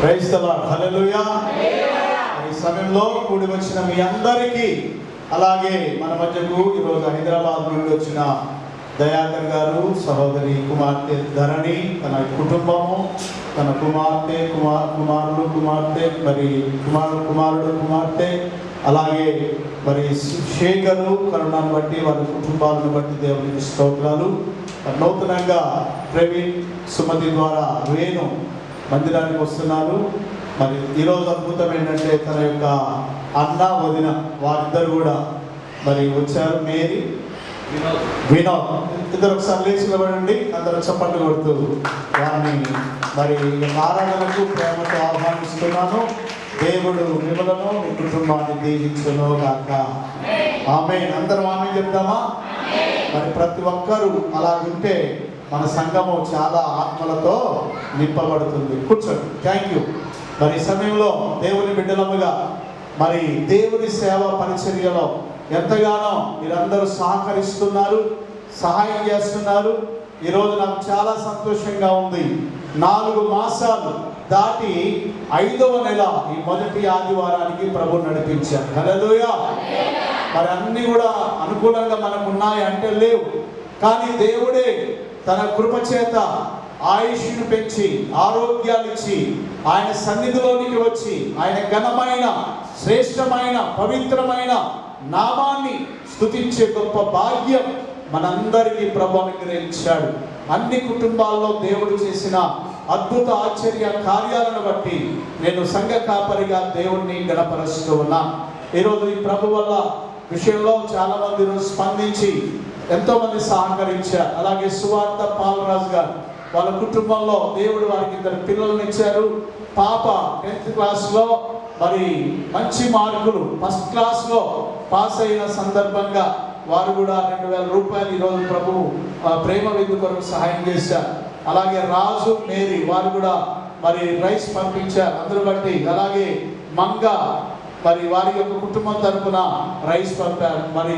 Praise the lord. హల్లెలూయా. ఈ సమయంలో కూడి వచ్చిన మీ అందరికీ, అలాగే మన మధ్యకు ఈరోజు హైదరాబాద్ నుండి వచ్చిన దయాకర్ గారు, సహోదరి కుమార్తె ధరణి, తన కుటుంబము, తన కుమార్తె, కుమారుడు, కుమార్తె, మరి కుమారుడు, కుమార్తె, అలాగే మరి శేఖరు, కరుణాను బట్టి వారి కుటుంబాలను బట్టి దేవునికి స్తోత్రాలు. నూతనంగా ప్రవీణ్, సుమతి ద్వారా వేణు మందిరానికి వస్తున్నారు. మరి ఈరోజు అద్భుతం ఏంటంటే తన యొక్క అన్న వదిన వారిద్దరు కూడా మరి వచ్చారు. మేరీ, వినోద్ ఇద్దరు ఒకసారి లేచి నిలబడండి. అందరూ చప్పట్లు కొడుతూ వారిని మరి ఆరాధనకు ప్రేమతో ఆహ్వానిస్తున్నాను. దేవుడు మిమ్మలను మీ కుటుంబాన్ని దీవించును గాక. ఆమేన్. అందరం ఆమేన్ చెప్తామా? మరి ప్రతి ఒక్కరూ అలా ఉంటే మన సంఘము చాలా ఆత్మలతో నింపబడుతుంది. కూర్చోండి. Thank you. మరి ఈ సమయంలో దేవుని బిడ్డలముగా మరి దేవుని సేవ పరిచర్యలో ఎంతగానో మీరందరూ సహకరిస్తున్నారు, సహాయం చేస్తున్నారు. ఈరోజు నాకు చాలా సంతోషంగా ఉంది. 4 మాసాలు దాటి 5వ నెల ఈ మొదటి ఆదివారానికి ప్రభు నడిపించారు. హల్లెలూయా. మరి అన్నీ కూడా అనుకూలంగా మనకు ఉన్నాయి అంటే లేవు, కానీ దేవుడే తన కృప చేత ఆయుష్ను పెంచి ఆరోగ్యాలు ఇచ్చి ఆయన సన్నిధిలోనికి వచ్చి ఆయన ఘనమైన, శ్రేష్టమైన, పవిత్రమైన నామాన్ని స్తుతించే గొప్ప భాగ్యం మనందరికీ ప్రభు అనుగ్రహించాడు. అన్ని కుటుంబాల్లో దేవుడు చేసిన అద్భుత ఆశ్చర్య కార్యాలను బట్టి నేను సంఘ కాపరిగా దేవుణ్ణి గణపరుస్తూ ఉన్నా. ఈరోజు ఈ ప్రభు వల్ల విషయంలో చాలా మంది స్పందించి ఎంతో మంది సహకరించారు. అలాగే సువార్త పాలరాజు గారు, వాళ్ళ కుటుంబంలో దేవుడు వారికి 2 పిల్లలను ఇచ్చారు. పాప 10th క్లాస్లో మరి మంచి మార్కులు, ఫస్ట్ క్లాస్లో పాస్ అయిన సందర్భంగా వారు కూడా 2000 రూపాయలు ఈరోజు ప్రభు ప్రేమ విందు కొరకు సహాయం చేశారు. అలాగే రాజు, మేరీ వారు కూడా మరి రైస్ పంపించారు అందరూ బట్టి. అలాగే మంగ మరి వారి యొక్క కుటుంబం తరపున రైస్ పంపారు. మరి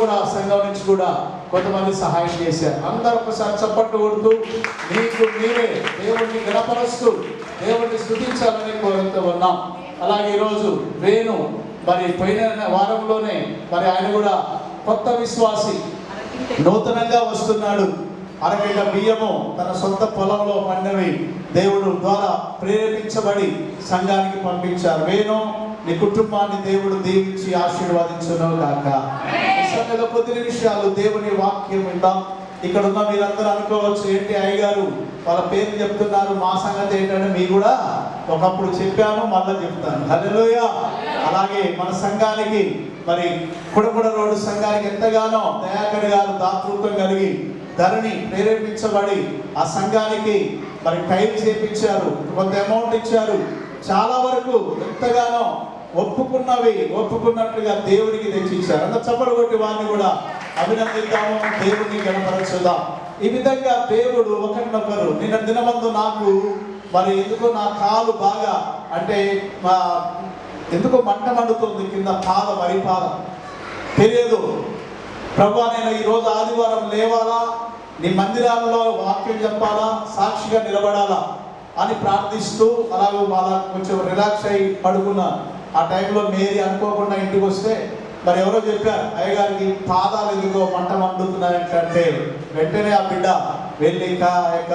కూడా సంఘం నుంచి కూడా కొంతమంది సహాయం చేశారు. అందరూ ఒకసారి చప్పట్లు కొడుతూ మీకు మీరే దేవుడిని గణపరుస్తూ దేవుడిని స్తుతించాలని కోరుతూ ఉన్నాం. అలాగే ఈరోజు వేణు మరి పోయిన వారంలోనే మరి ఆయన కూడా కొత్త విశ్వాసి, నూతనంగా వస్తున్నాడు. అరగంట బియ్యము తన సొంత పొలంలో పండినవి దేవుడు ద్వారా ప్రేరేపించబడి సంఘానికి పంపించారు. వేణు, నీ కుటుంబాన్ని దేవుడు దీవించి ఆశీర్వదించును గాక. ఈ సమయంలో కొద్ది నిమిషాలు దేవుని వాక్యం విందాం. ఇక్కడ ఉన్న మీరందరూ అనుకోవచ్చు, ఏంటి అయ్యగారు వాళ్ళ పేరు చెప్తున్నారు, మా సంగతి ఏంటంటే మీ కూడా ఒకప్పుడు చెప్పాను, మళ్ళీ చెప్తాను. హల్లెలూయా. అలాగే మన సంఘానికి మరి కుడకుడ రోడ్డు సంఘానికి ఎంతగానో దయాకర్ గారు దాతృత్వం కలిగి ధరణి ప్రేరేపించబడి ఆ సంఘానికి మరి టైం చేపించారు, కొంత అమౌంట్ ఇచ్చారు. చాలా వరకు ఎంతగానో ఒప్పుకున్నట్లుగా దేవునికి తెచ్చిచ్చారు. అంత చప్పలు కొట్టి వారిని కూడా అభినందిద్దాము, దేవుడిని గణపరచుదాం. ఈ విధంగా దేవుడు ఒకరినొకరు, నిన్న దినమందు నాకు మరి ఎందుకో నా కాలు బాగా అంటే ఎందుకో మంట మండుతుంది కింద పాదం, అరిపాదం తెలియదు. ప్రభువా, నేను ఈరోజు ఆదివారం లేవాలా, నీ మందిరాలలో వాక్యం చెప్పాలా, సాక్షిగా నిలబడాలా అని ప్రార్థిస్తూ అలాగే వాళ్ళ కొంచెం రిలాక్స్ అయ్యి పడుకున్నా. ఆ టైంలో మేరీ అనుకోకుండా ఇంటికి వస్తే మరి ఎవరో చెప్పారు, అయ్యగారికి పాదాలు ఎందుకో మంట మండుతున్నాయంటే వెంటనే ఆ బిడ్డ వెళ్ళి ఇంకా యొక్క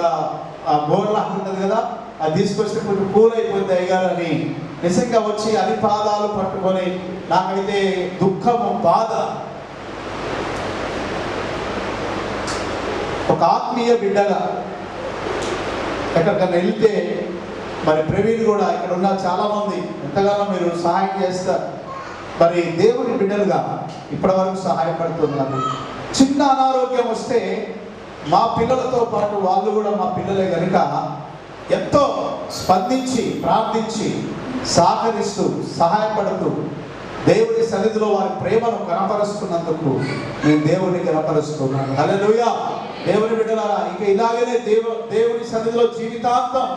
బోర్లా ఉంటుంది కదా, అది తీసుకొస్తే కొంచెం కూల్ అయిపోయింది అయ్యగారు అని నిజంగా వచ్చి అది పాదాలు పట్టుకొని నాకైతే దుఃఖము, బాధ. ఒక ఆత్మీయ బిడ్డగా ఎక్కడికన్నా వెళ్తే మరి ప్రవీణ్ కూడా ఇక్కడ ఉన్న చాలామంది ఎంతగానో మీరు సహాయం చేస్తారు. మరి దేవుని బిడ్డలుగా ఇప్పటి వరకు సహాయపడుతున్నారు. చిన్న అనారోగ్యం వస్తే మా పిల్లలతో పాటు వాళ్ళు కూడా మా పిల్లలే కనుక ఎంతో స్పందించి ప్రార్థించి సహకరిస్తూ సహాయపడుతూ దేవుని సన్నిధిలో వారి ప్రేమను కనపరుస్తున్నందుకు నేను దేవుని కనపరుస్తున్నాను. హల్లెలూయా. దేవుని బిడ్డలారా, ఇక ఇలాగనే దేవుని సన్నిధిలో జీవితాంతం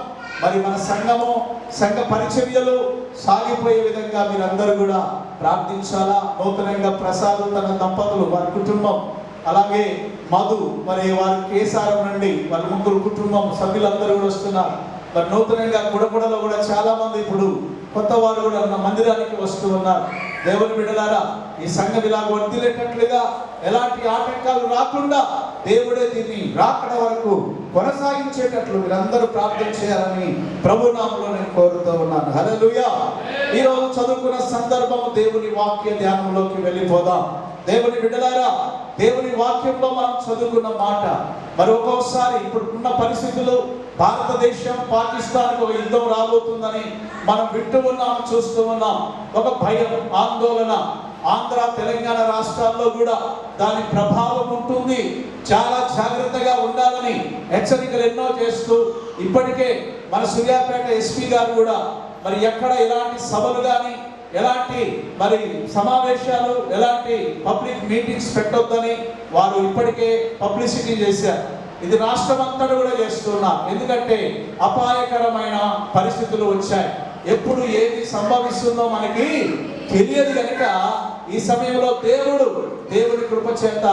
మరి మన సంఘము, సంఘ పరిచర్యలు సాగిపోయే విధంగా మీరందరూ కూడా ప్రార్థించాలా. నూతనంగా ప్రసాద్ తన దంపతులు, వారి కుటుంబం, అలాగే మధు మరి వారి కేసారం నుండి వాళ్ళ 3 కుటుంబం సభ్యులందరూ కూడా వస్తున్నారు. మరి నూతనంగా గుడగుడలో కూడా చాలా మంది ఇప్పుడు కొత్త వారు కూడా మన మందిరానికి వస్తూ ఉన్నారు. దేవుని బిడ్డలారా, ఈ సంఘం ఇలా వర్ధిల్లేటట్లుగా ఎలాంటి ఆటంకాలు రాకుండా దేవుడే దీన్ని రాకడ వరకు కొనసాగించేటట్లు మీరందరూ ప్రార్థన చేయాలని ప్రభు నామములో నేను కోరుతూ ఉన్నాను. హల్లెలూయా. ఈరోజు చదువుకున్న సందర్భం దేవుని వాక్య ధ్యానంలోకి వెళ్ళిపోదాం. దేవుని బిడ్డలారా, దేవుని వాక్యంలో మనం చదువుకున్న మాట మరి ఒక్కోసారి ఇప్పుడు ఉన్న పరిస్థితులు, భారతదేశం పాకిస్తాన్కు ఒక యుద్ధం రాబోతుందని మనం వింటూ ఉన్నాం, చూస్తూ ఉన్నాం. ఒక భయం, ఆందోళన ఆంధ్ర తెలంగాణ రాష్ట్రాల్లో కూడా దాని ప్రభావం ఉంటుంది. చాలా జాగ్రత్తగా ఉండాలని హెచ్చరికలు ఎన్నో చేస్తూ ఇప్పటికే మన సూర్యాపేట ఎస్పీ గారు కూడా మరి ఎక్కడ ఎలాంటి సభలు కానీ ఎలాంటి మరి సమావేశాలు, ఎలాంటి పబ్లిక్ మీటింగ్స్ పెట్టొద్దని వారు ఇప్పటికే పబ్లిసిటీ చేశారు. ఇది రాష్ట్రం అంతా కూడా చేస్తున్నారు. ఎందుకంటే అపాయకరమైన పరిస్థితులు వచ్చాయి. ఎప్పుడు ఏది సంభవిస్తుందో మనకి తెలియదు కనుక ఈ సమయంలో దేవుడి కృప చేత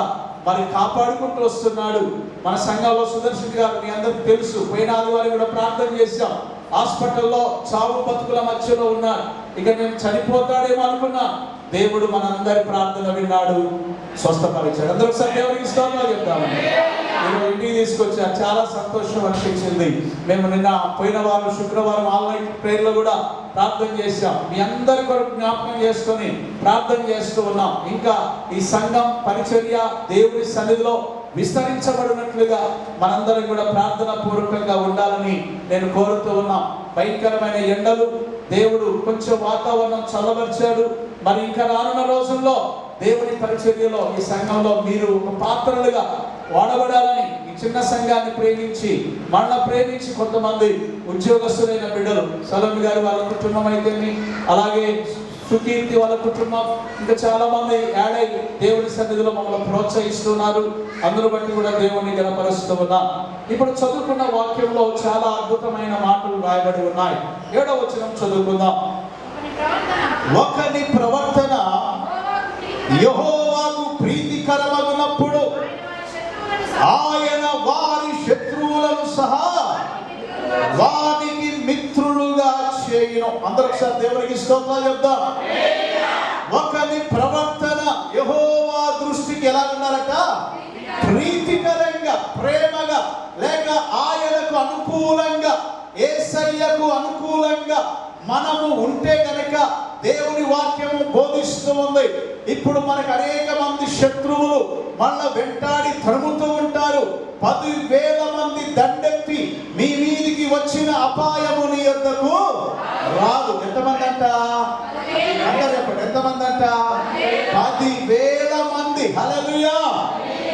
మరి కాపాడుకుంటూ వస్తున్నాడు. మన సంఘంలో సుదర్శన్ గారు మీ అందరికి తెలుసు, పోయిన ఆదివారం కూడా ప్రార్థన చేశాం. హాస్పిటల్లో చావు బతుకుల మధ్యలో ఉన్నాడు. ఇక నేను చనిపోతాడేమో అనుకున్నా, దేవుడు మనందరి ప్రార్థన విన్నాడు, స్వస్థపరిచాడు. అందరూ ఒకసారి దేవుడికి స్తోత్రాలు చెప్తామని నేను ఇంటికి తీసుకొచ్చాను. చాలా సంతోషం అనిపించింది. మేము నిన్న పోయిన వారం శుక్రవారం ఆన్లైన్ ప్రేయర్లో కూడా ప్రార్థన చేశాం. మీ అందరి కొరకు జ్ఞాపకం చేసుకొని ప్రార్థన చేస్తూ ఉన్నాం. ఇంకా ఈ సంఘం పరిచర్య దేవుడి సన్నిధిలో విస్తరించబడినట్లుగా మనందరం కూడా ప్రార్థన పూర్వకంగా ఉండాలని నేను కోరుతూ ఉన్నాం. భయంకరమైన ఎండలు, దేవుడు కొంచెం వాతావరణం చల్లబరిచాడు. మరి ఇంకా రానున్న రోజుల్లో దేవుని పరిచర్యలో ఈ సంఘంలో మీరు ఒక పాత్రలుగా వాడబడాలని, ఈ చిన్న సంఘాన్ని ప్రేమించి మళ్ళా ప్రేమించి కొంతమంది ఉద్యోగస్తులైన బిడ్డలు, సలోమి గారు వాళ్ళ కుటుంబం అయితేమి, అలాగే సుకీర్తి వాళ్ళ కుటుంబం, ఇంకా చాలా మంది యాడ్ అయ్యి దేవుని సన్నిధిలో మమ్మల్ని ప్రోత్సహిస్తున్నారు. అందరూ బట్టి కూడా దేవుణ్ణి గణపరుస్తూ ఉన్నాం. ఇప్పుడు చదువుకున్న వాక్యంలో చాలా అద్భుతమైన మాటలు రాయబడి ఉన్నాయి. 7వ వచనం చదువుకుందాం. ఒకని ప్రవర్తన యెహోవాకు ప్రీతికరమగునప్పుడు ఆయన వారి శత్రువులను సహా వారికి మిత్రులుగా చేయును. అందరూ ఒకసారి దేవునికి స్తోత్రాలు చెప్దాం. ఒకని ప్రవర్తన యెహోవా దృష్టికి ఎలా ఉన్నారట? ప్రీతికరంగా, ప్రేమగా, లేక ఆయనకు అనుకూలంగా, యేసయ్యకు అనుకూలంగా మనము ఉంటే గనక దేవుని వాక్యము బోధిస్తూ ఉంది. ఇప్పుడు మనకు అనేక మంది శత్రువులు మన వెంటాడి తరుముతూ ఉంటారు. 10,000 మంది దండెత్తి మీ మీదికి వచ్చిన అపాయము నీ యొద్దకు రాదు. ఎంతమంది అంట? అందరూ చెప్పండి, ఎంతమంది అంట? 10,000 మంది. హల్లెలూయా.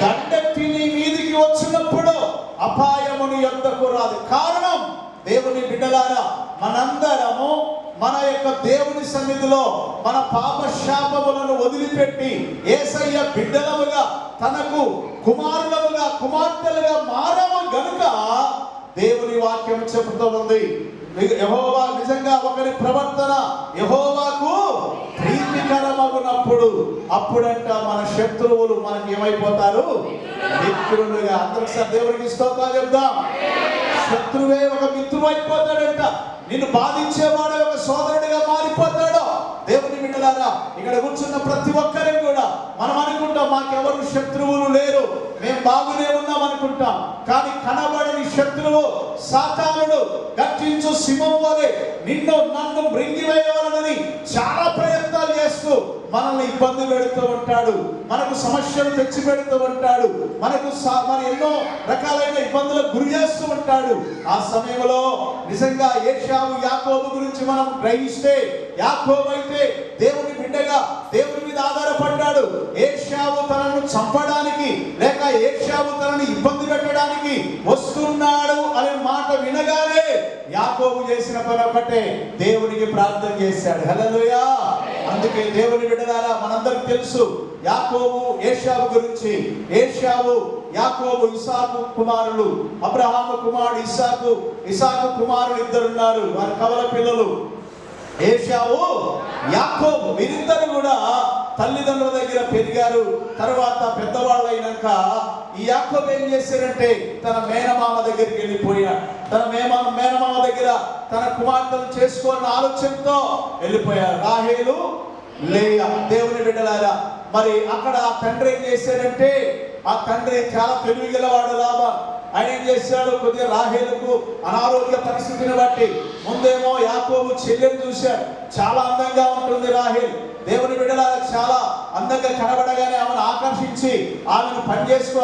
దండెత్తి నీ మీదికి వచ్చినప్పుడు అపాయము నీ యొద్దకు రాదు. కారణం, దేవుని బిడ్డలారా, మనందరము మన యొక్క దేవుని సన్నిధిలో మన పాప శాపములను వదిలిపెట్టి యేసయ్య బిడ్డలముగా, తనకు కుమారులముగా, కుమార్తెలుగా మారము గనుక దేవుని వాక్యం చెబుతూ ఉంది. యెహోవా నిజంగా ఒకరి ప్రవర్తన యెహోవాకు ప్రీతికరమగునప్పుడు అప్పుడంట మన శత్రువులు మనకి ఏమైపోతారు? మిత్రులుగా. అందరూ దేవునికి స్తోత్రాలు చెప్దాం. శత్రువే ఒక మిత్రుడు అయిపోతాడంట. నిన్ను బాధించేవాడే ఒక సోదరుడిగా మారిపోతాడు. దేవుని బిడ్డలారా, ఇక్కడ కూర్చున్న ప్రతి ఒక్కరికి కూడా మనం అనుకుంటాం మాకెవరు శత్రువులు లేరు, మేము బాగునే ఉన్నాం అనుకుంటాం. కానీ కనబడని శత్రువు సాతానుడు గర్జించు సింహం వలె నిన్ను నన్ను మృంగివేయాలని చాలా ప్రయత్నాలు చేస్తూ మనల్ని ఇబ్బంది పెడుతూ ఉంటాడు. మనకు సమస్యలు తెచ్చి పెడుతూ ఉంటాడు. మనకు మరి ఎన్నో రకాలైన ఇబ్బందులకు గురి చేస్తూ ఉంటాడు. ఆ సమయంలో నిజంగా ఏశావు యాకోబు గురించి మనం గ్రహిస్తే, యాకోబు అయితే దేవుని బిడ్డగా దేవుని మీద ఆధారపడ్డాడు. ఏశావు తనను చంపడానికి లేక ఏశావు తనని ఇబ్బంది పెట్టడానికి వస్తున్నాడు అనే మాట వినగానే యాకోబు చేసిన పని ఒకటే, దేవునికి ప్రార్థన చేశాడు. హల్లెలూయా. అందుకే దేవుని బిడ్డలారా, మనందరికి తెలుసు యాకోబు ఏశావు గురించి. ఏశావు, యాకోబు ఇస్సాకు కుమారులు. అబ్రహాము కుమారుడు ఇస్సాకు, ఇస్సాకు కుమారులు 2 ఉన్నారు. వారి కవల పిల్లలు. ఏశావు, యాకోబు వీరిద్దరు కూడా తల్లిదండ్రుల దగ్గర పెరిగారు. తర్వాత పెద్దవాళ్ళు అయినాక ఈ యాకోబు ఏం చేశారంటే తన మేనమామ దగ్గరికి వెళ్ళిపోయాడు. తన మేనమామ దగ్గర తన కుమార్తెను చేసుకోవాలన్న ఆలోచనతో వెళ్ళిపోయారు. రాహేలు, లేయా. దేవుని బిడ్డలారా, మరి అక్కడ ఆ తండ్రి ఏం చేశాడంటే, ఆ తండ్రి చాలా తెలివిగలవాడు లాభం. ఆయన ఏం చేశాడు, కొద్దిగా రాహేలుకు అనారోగ్య పరిస్థితిని బట్టి ముందేమో యాకోబు చెల్లెని చూశాడు. చాలా అందంగా ఉంటుంది రాహేలు. దేవుని బిడ్డలారా, చాలా అందంగా కనబడగానే ఆమెను ఆకర్షించి ఆమెను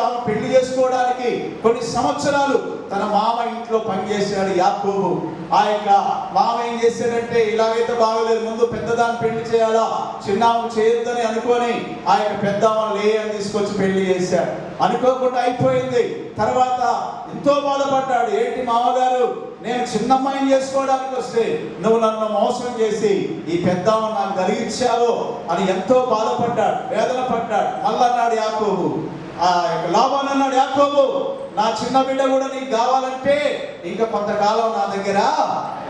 ఆమె పెళ్లి చేసుకోవడానికి కొన్ని సంవత్సరాలు తన మామ ఇంట్లో పనిచేశాడు యాకోబు. ఆ యొక్క మామ ఏం చేశాడంటే, ఇలాగైతే బాగోలేదు, ముందు పెద్దదాన్ని పెళ్లి చేయాలా, చిన్నాము చేయొద్దని అనుకొని ఆ యొక్క పెద్దమ్మను లేయని తీసుకొచ్చి పెళ్లి చేశాడు. అనుకోకుండా అయిపోయింది. తర్వాత ఎంతో బాధపడ్డాడు. ఏంటి మామగారు, నేను చిన్నమ్మాయిని చేసుకోవడానికి వస్తే నువ్వు నన్ను మోసం చేసి ఈ పెద్దమ్మను నాకు కలిగించావు అని ఎంతో బాధపడ్డాడు, వేదన పడ్డాడు. మళ్ళన్నాడు యాకోబు, ఆ యొక్క లాభాన్ని అన్నాడు, యాకోబు నా చిన్న బిడ్డ కూడా నీకు కావాలంటే ఇంకా కొంతకాలం నా దగ్గర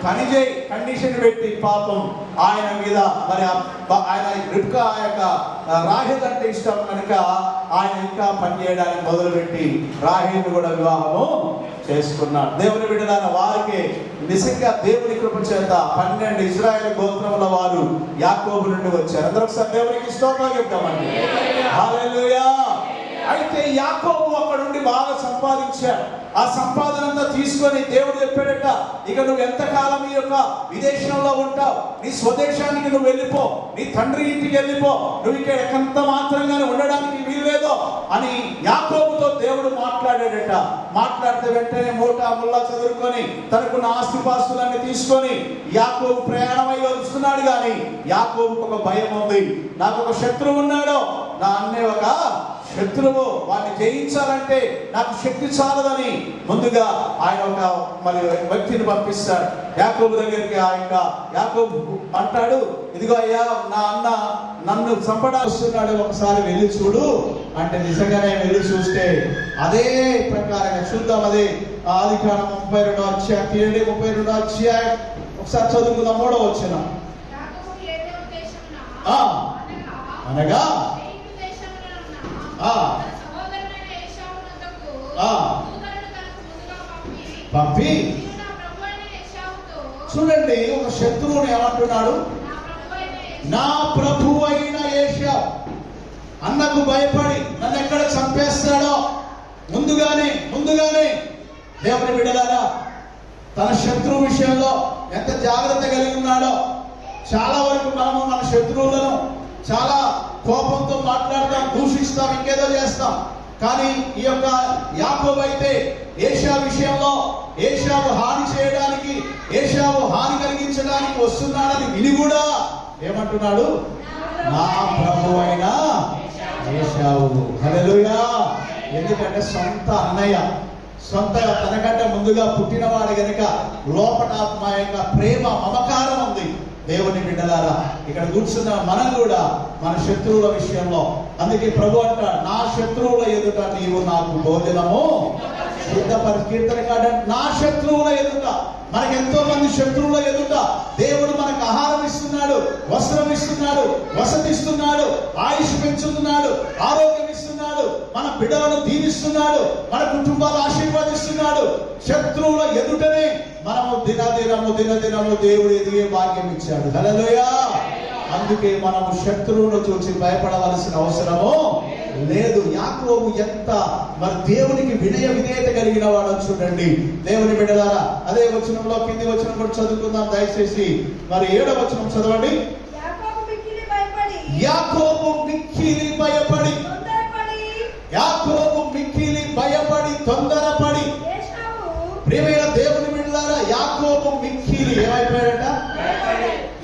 పని చేయి, కండిషన్ పెట్టి. పాపం ఆయన మీద మరి ఆయన రిబ్కా ఆ యొక్క రాహేల్ అంటే ఇష్టం కనుక ఆయన ఇంకా పని చేయడానికి మొదలుపెట్టి రాహేల్ కూడా వివాహము చేసుకున్నాడు. దేవుని బిడ్డలారా, వారికి నిజంగా దేవుని కృప చేత 12 ఇశ్రాయేలు గోత్రముల వారు యాకోబు నుండి వచ్చారు. అందరూ ఒకసారి దేవునికి స్తోత్రం చెప్తామండి. హల్లెలూయా. అయితే యాకోబు అక్కడ నుండి బాగా సంపాదించాడు. ఆ సంపాదన అంతా తీసుకొని దేవుడు చెప్పాడట, ఇక నువ్వు ఎంతకాలం ఈ యొక్క విదేశంలో ఉంటావు, నీ స్వదేశానికి నువ్వు వెళ్ళిపో, నీ తండ్రి ఇంటికి వెళ్ళిపో, నువ్వు ఇక్కడ ఎంత మాత్రంగానే ఉండడానికి వీల్లేదో అని యాకోబుతో దేవుడు మాట్లాడాడట. మాట్లాడితే వెంటనే మోటా ముల్లా చదువుకొని తనకున్న ఆస్తిపాస్తులన్నీ తీసుకొని యాకోబు ప్రయాణమై వస్తున్నాడు. కానీ యాకోబుకు ఒక భయం ఉంది. నాకు ఒక శత్రువు ఉన్నాడు, నా అన్నయ్య ఒక శత్రువు, వాడిని జయించాలంటే నాకు శక్తి చాలదని ముందుగా ఆయన ఒక మరి వ్యక్తిని పంపిస్తాడు యాకోబు దగ్గరికి. యాకోబు అంటాడు, ఇదిగో అయ్యా, నా అన్న నన్ను చంపడానికి వస్తున్నాడు, ఒకసారి వెళ్ళి చూడు అంటే నిజంగానే వెళ్ళి చూస్తే అదే ప్రకారంగా చూద్దాం. అదే ఆదికాండం 32వ అధ్యాయం 32వ అధ్యాయం ఒకసారి చదువుకుందాం. 3వ వచనం, అనగా పంపి చూడండి, ఒక శత్రువుని ఏమంటున్నాడు, నా ప్రభు అయిన ఏశావు. అన్నకు భయపడి నన్ను ఎక్కడ చంపేస్తాడో ముందుగానే దేవుని బిడ్డలారా, తన శత్రువు విషయంలో ఎంత జాగ్రత్త కలిగి ఉన్నాడో. చాలా వరకు మనము మన శత్రువులను చాలా కోపంతో మాట్లాడతాం, దూషిస్తాం, ఇంకేదో చేస్తాం. కానీ ఈ యొక్క యాకోబు అయితే ఏశావు విషయంలో ఏశావు హాని చేయడానికి, ఏశావు హాని కలిగించడానికి వస్తున్నాడని విని కూడా ఏమంటున్నాడు, నా ప్రభు అయిన ఏశావు. హల్లెలూయా. ఎందుకంటే సొంత అన్నయ్య, సొంత తనకంటే ముందుగా పుట్టినవాడు గనుక లోపల మా యొక్క ప్రేమ మమకారం ఉంది. దేవుని బిడ్డలారా, ఇక్కడ కూర్చున్న మనం కూడా మన శత్రువుల విషయంలో, అందుకే ప్రభు అంటాడు, నా శత్రువుల ఎదుట నీవు నాకు భోజనము సిద్ధపరి. కీర్తనకాడు, నా శత్రువుల ఎదుట. మనకు ఎంతో మంది శత్రువుల ఎదుట దేవుడు మనకు ఆహారం ఇస్తున్నాడు, వస్త్రం ఇస్తున్నాడు, వసతి ఇస్తున్నాడు, ఆయుష్ పెంచుతున్నాడు, ఆరోగ్యం ఇస్తున్నాడు, మన బిడ్డలను దీవిస్తున్నాడు, మన కుటుంబాలు ఆశీర్వదిస్తున్నాడు. శత్రువుల ఎదుటనే మనము దినదినము దేవుడు ఎదిగే భాగ్యం ఇచ్చాడు. హల్లెలూయా. అందుకే మనము శత్రువును చూసి భయపడవలసిన అవసరము లేదు. యాకోబు ఎంత మరి దేవునికి విధేయత కలిగిన వాడు చూడండి. దేవుని బిడ్డలారా, అదే వచనంలో కింది వచనం కూడా చదువుకుందాం దయచేసి. మరి 7వ వచనం చదవండి. యాకోబు మిక్కిలి భయపడి తొందరపడి. ప్రియమైన దేవుని బిడ్డలారా, యాకోబు మిక్కిలి ఏమైపోయాడట?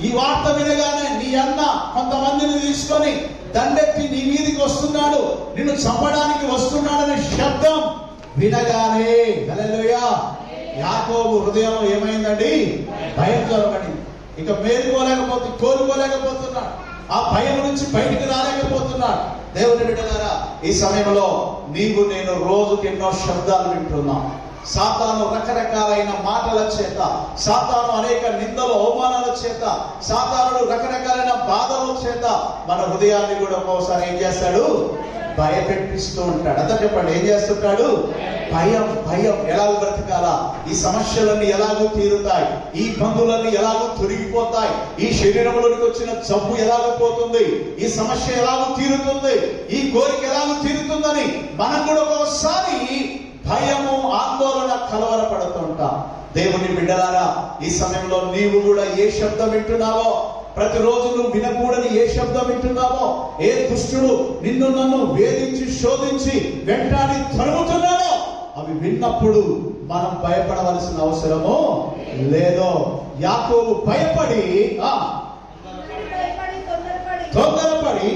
ఈ వార్త వినగానే నీ అన్న కొంతమందిని తీసుకొని దండెత్తి నీ మీదికి వస్తున్నాడు, నిన్ను చంపడానికి వస్తున్నాడనే శబ్దం వినగానే హల్లెలూయా, యాకోబు హృదయం ఏమైందండి? భయం జ్వరపడింది. ఇక కోలుకోలేకపోతున్నాడు, ఆ భయం నుంచి బయటికి రాలేకపోతున్నాడు. దేవుని బిడ్డలారా, ఈ సమయంలో నీవు నేను రోజుకి ఎన్నో శబ్దాలు వింటున్నాం. సాతాను రకరకాలైన మాటల చేత, సాతాను అనేక నిందలు అవమానాల చేత, సాతానుడు రకరకాలైన బాధల చేత మన హృదయాన్ని కూడా ఒక్కోసారి ఏం చేస్తాడు? భయపెట్టిస్తూ ఉంటాడు. అంతా చెప్పండి, ఏం చేస్తుంటాడు? భయం. భయం. ఎలాగో బ్రతకాలా, ఈ సమస్యలన్నీ ఎలాగో తీరుతాయి, ఈ ఇబ్బందులన్నీ ఎలాగో తొలగిపోతాయి, ఈ శరీరంలోనికి వచ్చిన జబ్బు ఎలాగో పోతుంది, ఈ సమస్య ఎలాగో తీరుతుంది, ఈ కోరిక ఎలాగో తీరుతుందని మనం కూడా ఒకసారి భయము, ఆందోళన, కలవరపడుతుంటాం. దేవుని బిడ్డలారా, ఈ సమయంలో నీవు కూడా ఏ శబ్దం వింటున్నావో, ప్రతిరోజు నువ్వు వినకూడని ఏ శబ్దం వింటున్నావో, ఏ దుష్టుడు నిన్ను నన్ను వేధించి శోధించి వెంటాడి తరుముతున్నాడో, అవి విన్నప్పుడు మనం భయపడవలసిన అవసరము లేదో. యాకోబు భయపడి తొందరపడి